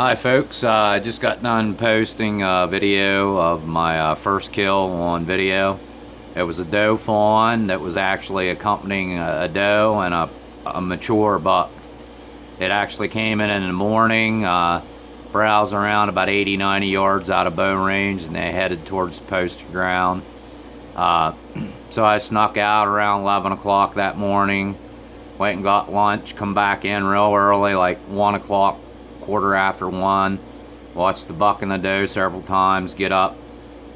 Hi folks, I just got done posting a video of my first kill on video. It was a doe fawn that was actually accompanying a doe and a mature buck. It actually came in the morning, browsed around about 80-90 yards out of bow range, and they headed towards the posted ground. So I snuck out around 11 o'clock that morning, went and got lunch, come back in real early, like 1 o'clock, quarter after 1, watched the buck and the doe several times, get up,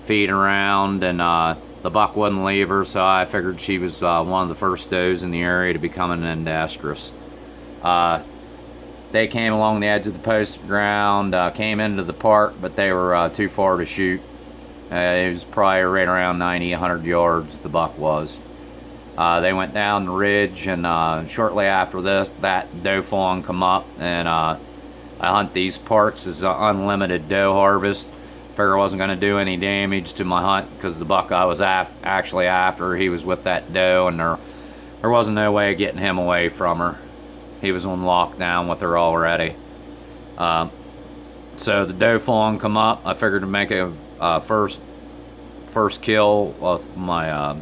feed around, and the buck wouldn't leave her, so I figured she was one of the first does in the area to become an industrious. They came along the edge of the posted ground, came into the park, but they were too far to shoot. It was probably right around 90-100 yards, the buck was. They went down the ridge, and shortly after this, that doe fawn come up, and I hunt these parks as an unlimited doe harvest. Figure I wasn't going to do any damage to my hunt because the buck I was actually after, he was with that doe, and there wasn't no way of getting him away from her. He was on lockdown with her already. So the doe fawn come up. I figured to make a first kill of my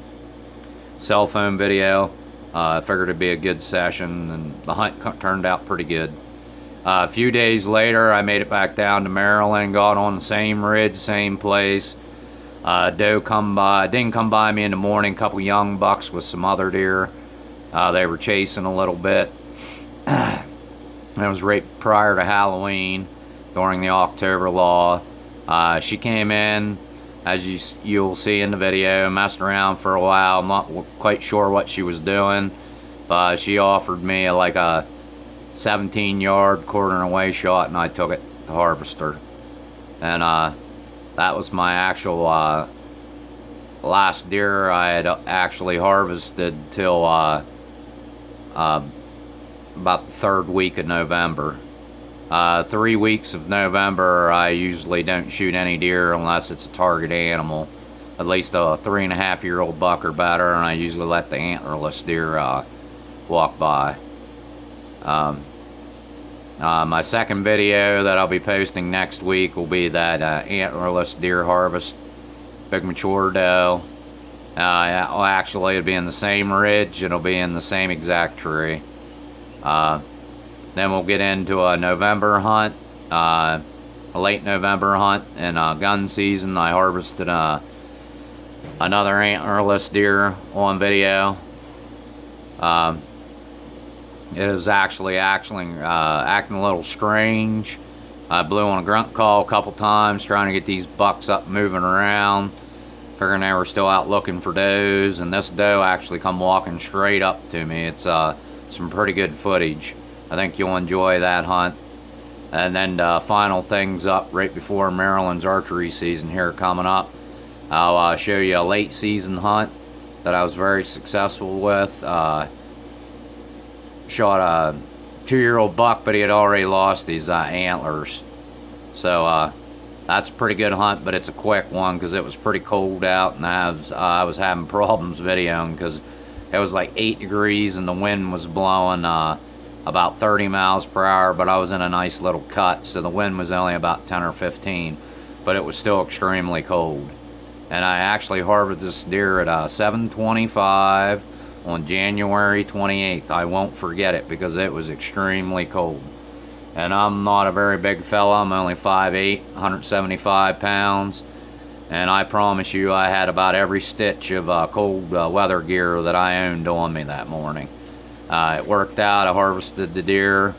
cell phone video. I figured it'd be a good session, and the hunt turned out pretty good. A few days later, I made it back down to Maryland, got on the same ridge, same place. Doe didn't come by me in the morning. Couple young bucks with some other deer. They were chasing a little bit. It was right prior to Halloween, during the October law. She came in, as you'll see in the video, messed around for a while. I'm not quite sure what she was doing, but she offered me like a 17-yard quartering away shot, and I took it to harvest her. And that was my actual last deer I had actually harvested till about the third week of November. 3 weeks of November, I usually don't shoot any deer unless it's a target animal, at least a 3.5-year-old buck or better, and I usually let the antlerless deer walk by. My second video that I'll be posting next week will be that antlerless deer harvest, big mature doe. Actually, it'll be in the same ridge, it'll be in the same exact tree. Then we'll get into a November hunt, a late November hunt, and gun season. I harvested another antlerless deer on video. It was actually acting a little strange. I blew on a grunt call a couple times trying to get these bucks up moving around, figuring they were still out looking for does, and this doe actually come walking straight up to me. It's some pretty good footage. I think you'll enjoy that hunt. And then final things up right before Maryland's archery season here coming up. I'll show you a late season hunt that I was very successful with. Shot a 2-year-old buck, but he had already lost his antlers. So that's a pretty good hunt, but it's a quick one because it was pretty cold out, and I was having problems videoing because it was like 8 degrees and the wind was blowing about 30 miles per hour, but I was in a nice little cut, so the wind was only about 10 or 15, but it was still extremely cold. And I actually harvested this deer at 7:25 on January 28th. I won't forget it because it was extremely cold. And I'm not a very big fella. I'm only 5'8", 175 pounds. And I promise you I had about every stitch of cold weather gear that I owned on me that morning. It worked out. I harvested the deer.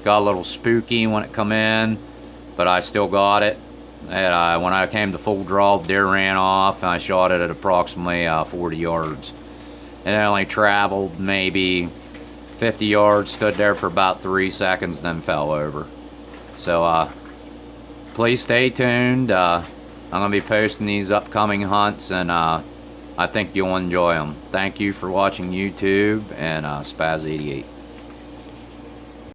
Got a little spooky when it come in, but I still got it. And when I came to full draw, the deer ran off, and I shot it at approximately 40 yards. It only traveled maybe 50 yards, stood there for about 3 seconds, then fell over. So please stay tuned. I'm going to be posting these upcoming hunts, and I think you'll enjoy them. Thank you for watching YouTube, and Spaz88.